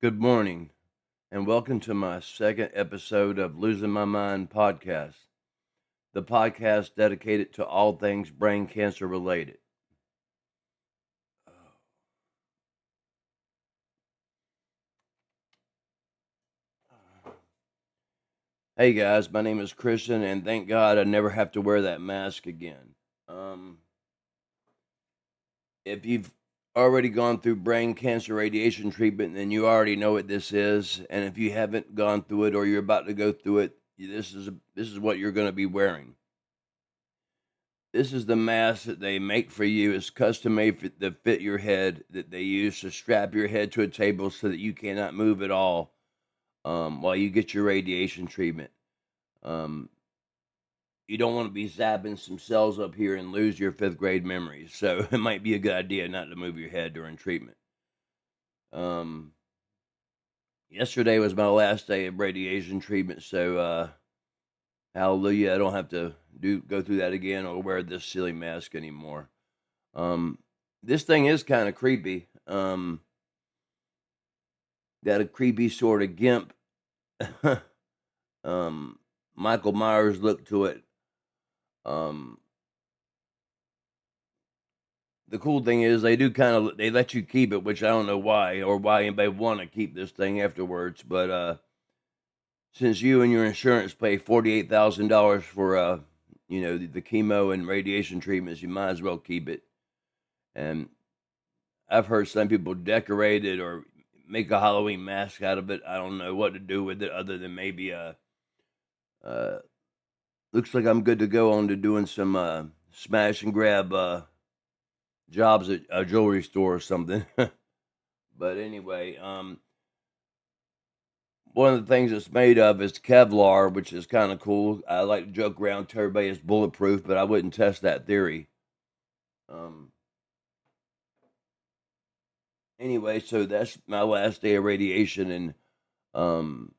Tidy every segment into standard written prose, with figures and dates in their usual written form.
Good morning, and welcome to my second episode of Losing My Mind podcast, the podcast dedicated to all things brain cancer related. Hey guys, my name is Christian, and thank God I never have to wear that mask again. Um, if you've already gone through brain cancer radiation treatment, then you already know what this is, and if you haven't gone through it or you're about to go through it, this is what you're going to be wearing. This is the mask that they make for you. It's custom made to fit your head, that they use to strap your head to a table so that you cannot move at all while you get your radiation treatment. Um, you don't want to be zapping some cells up here and lose your fifth grade memories. So it might be a good idea not to move your head during treatment. Um, Yesterday was my last day of radiation treatment, so hallelujah, I don't have to go through that again or wear this silly mask anymore. Um, this thing is kind of creepy. Got a creepy sort of gimp, um, Michael Myers look to it. Um, the cool thing is they let you keep it, which I don't know why or why anybody want to keep this thing afterwards. But since you and your insurance pay $48,000 for the chemo and radiation treatments, you might as well keep it. And I've heard some people decorate it or make a Halloween mask out of it. I don't know what to do with it other than maybe uh looks like I'm good to go on to doing some smash and grab jobs at a jewelry store or something. But anyway, one of the things it's made of is Kevlar, which is kind of cool. I like to joke around to everybody it's bulletproof, but I wouldn't test that theory. Um, anyway, so that's my last day of radiation, and um,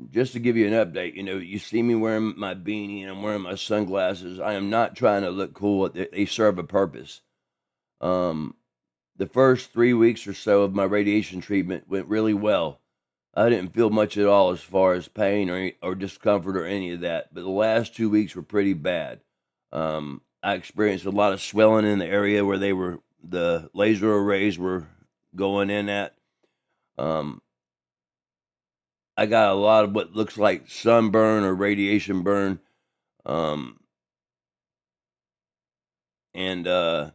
just to give you an update, you see me wearing my beanie and I'm wearing my sunglasses. I am not trying to look cool. They serve a purpose. Um, the first 3 weeks or so of my radiation treatment went really well. I didn't feel much at all as far as pain or discomfort or any of that. But the last 2 weeks were pretty bad. I experienced a lot of swelling in the area where the laser arrays were going in at. Um, I got a lot of what looks like sunburn or radiation burn. Um, and the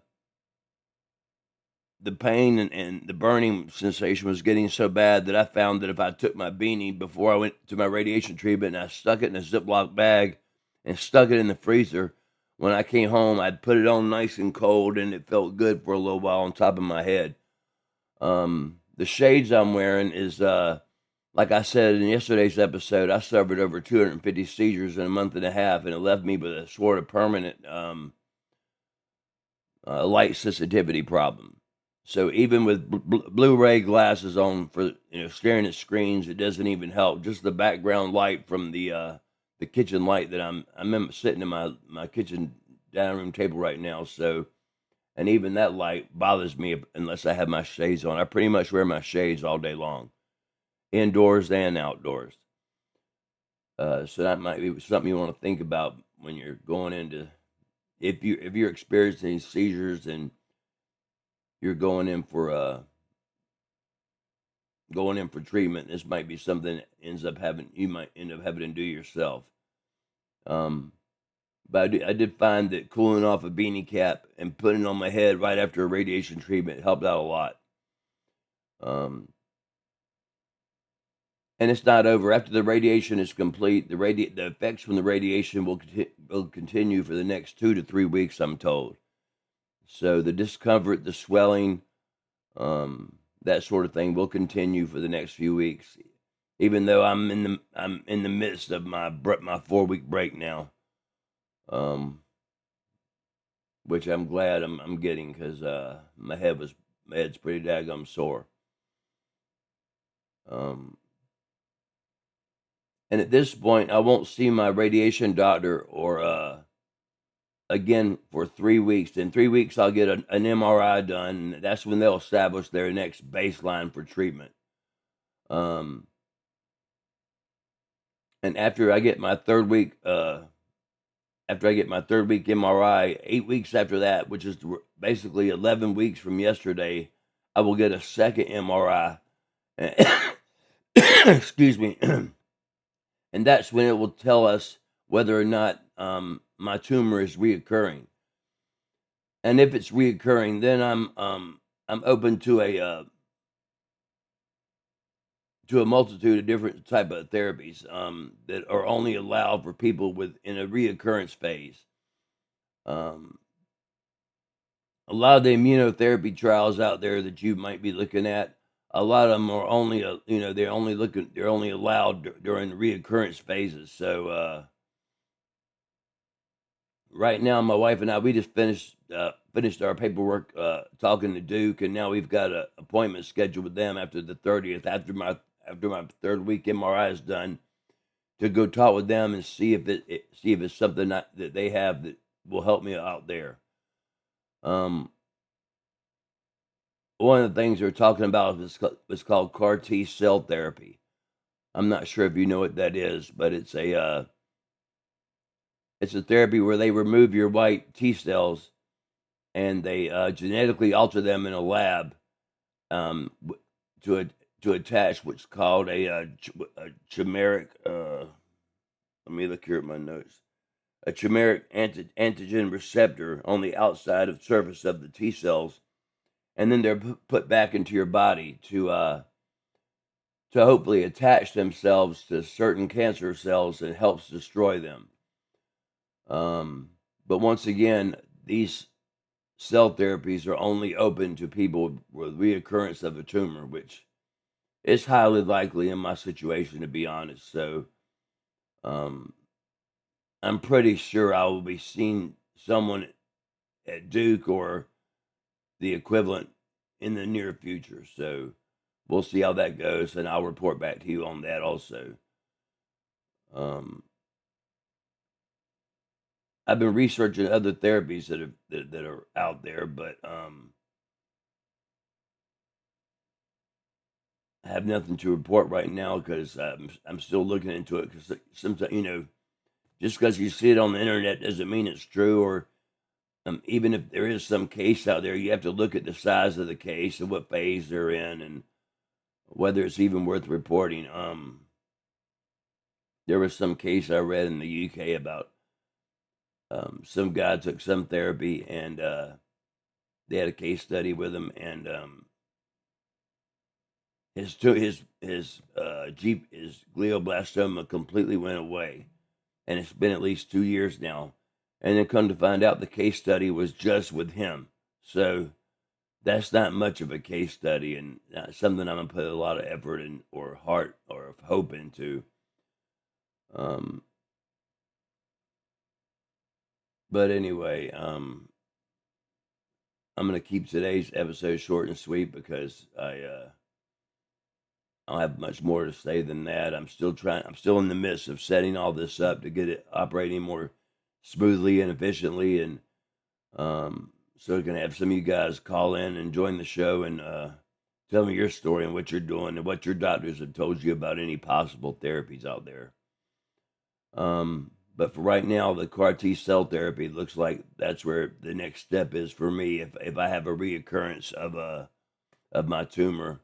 pain and the burning sensation was getting so bad that I found that if I took my beanie before I went to my radiation treatment and I stuck it in a Ziploc bag and stuck it in the freezer, when I came home, I'd put it on nice and cold and it felt good for a little while on top of my head. The shades I'm wearing is, like I said in yesterday's episode, I suffered over 250 seizures in a month and a half, and it left me with a sort of permanent light sensitivity problem. So even with Blu-ray glasses on for staring at screens, it doesn't even help. Just the background light from the kitchen light that I'm sitting in my kitchen dining room table right now. So and even that light bothers me unless I have my shades on. I pretty much wear my shades all day long, indoors and outdoors. So that might be something you want to think about when you're going into if you're experiencing seizures and you're going in for treatment. This might be something that you might end up having to do yourself. Um, but I did find that cooling off a beanie cap and putting it on my head right after a radiation treatment helped out a lot. Um, and it's not over after the radiation is complete. The effects from the radiation will continue for the next 2 to 3 weeks. I'm told. So the discomfort, the swelling, that sort of thing will continue for the next few weeks, even though I'm in the midst of my 4 week break now, um, which I'm glad I'm getting because my head's pretty daggum sore. Um, and at this point, I won't see my radiation doctor or again for 3 weeks. In 3 weeks, I'll get an MRI done. That's when they'll establish their next baseline for treatment. And after I get my third week, MRI, 8 weeks after that, which is basically 11 weeks from yesterday, I will get a second MRI. Excuse me. And that's when it will tell us whether or not my tumor is reoccurring. And if it's reoccurring, then I'm open to a multitude of different type of therapies that are only allowed for people in a reoccurrence phase. A lot of the immunotherapy trials out there that you might be looking at, a lot of them are only, they're only allowed during the reoccurrence phases. So right now, my wife and I, we just finished our paperwork talking to Duke, and now we've got an appointment scheduled with them after the 30th, after my third week MRI is done, to go talk with them and see if it's something that they have that will help me out there. One of the things they're talking about is called CAR T cell therapy. I'm not sure if you know what that is, but it's a therapy where they remove your white T cells and they genetically alter them in a lab to attach what's called a chimeric. Let me look here at my notes. A chimeric antigen receptor on the outside of the surface of the T cells, and then they're put back into your body to hopefully attach themselves to certain cancer cells and helps destroy them. But once again, these cell therapies are only open to people with reoccurrence of a tumor, which is highly likely in my situation, to be honest. So I'm pretty sure I will be seeing someone at Duke or the equivalent in the near future. So we'll see how that goes, and I'll report back to you on that also. I've been researching other therapies that are out there, but I have nothing to report right now because I'm still looking into it. Because sometimes, just because you see it on the internet doesn't mean it's true. Or even if there is some case out there, you have to look at the size of the case and what phase they're in, and whether it's even worth reporting. There was some case I read in the UK about some guy took some therapy, and they had a case study with him, and his glioblastoma completely went away, and it's been at least 2 years now. And then come to find out, the case study was just with him. So that's not much of a case study, and something I'm gonna put a lot of effort in, or heart, or hope into. But anyway, I'm gonna keep today's episode short and sweet because I don't have much more to say than that. I'm still in the midst of setting all this up to get it operating more smoothly and efficiently, and so we can have some of you guys call in and join the show and tell me your story and what you're doing and what your doctors have told you about any possible therapies out there. But for right now, the CAR T cell therapy looks like that's where the next step is for me if I have a reoccurrence of my tumor,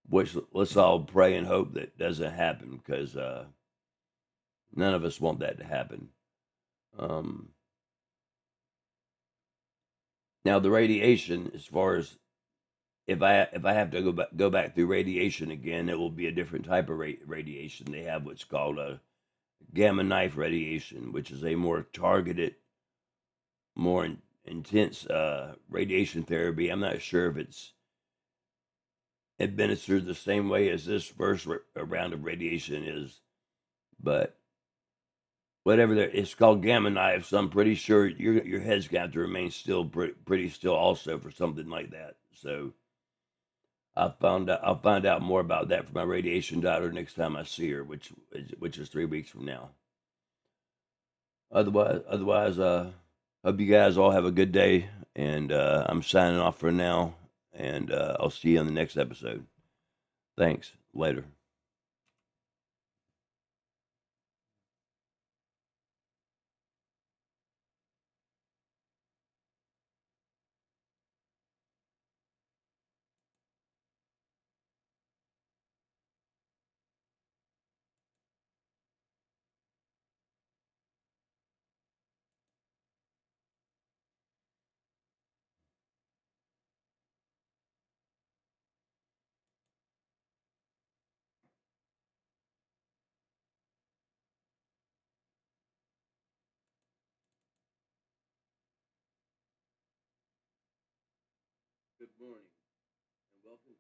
which let's all pray and hope that doesn't happen, because none of us want that to happen. Now the radiation, as far as if I have to go back through radiation again, it will be a different type of radiation. They have what's called a gamma knife radiation, which is a more targeted, more intense radiation therapy. I'm not sure if it's administered the same way as this first round of radiation is, but whatever it's called, gamma knife. So I'm pretty sure your head's got to remain still, pretty still, also, for something like that. So I'll find out more about that from my radiation doctor next time I see her, which is 3 weeks from now. Otherwise, hope you guys all have a good day, and I'm signing off for now, and I'll see you on the next episode. Thanks. Later. morning and welcome.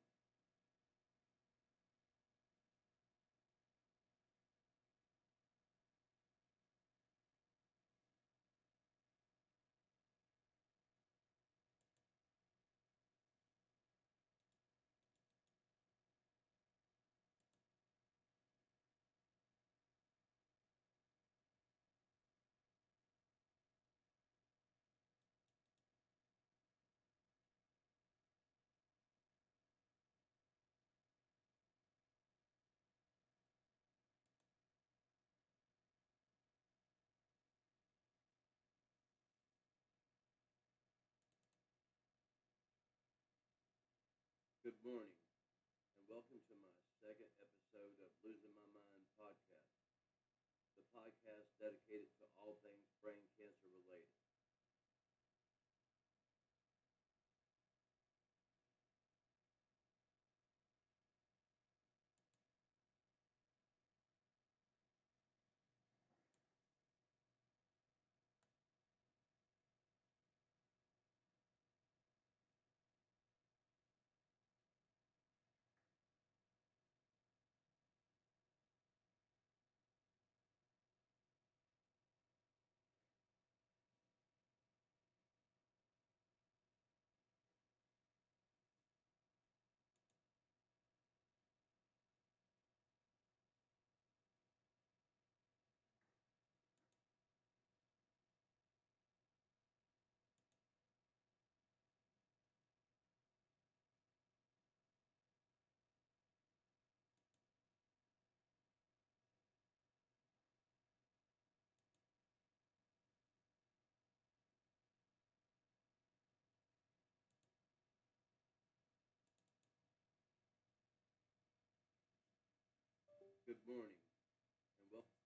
Good morning and welcome to my second episode of Losing My Mind podcast, the podcast dedicated to all things brain cancer related. Good morning and welcome.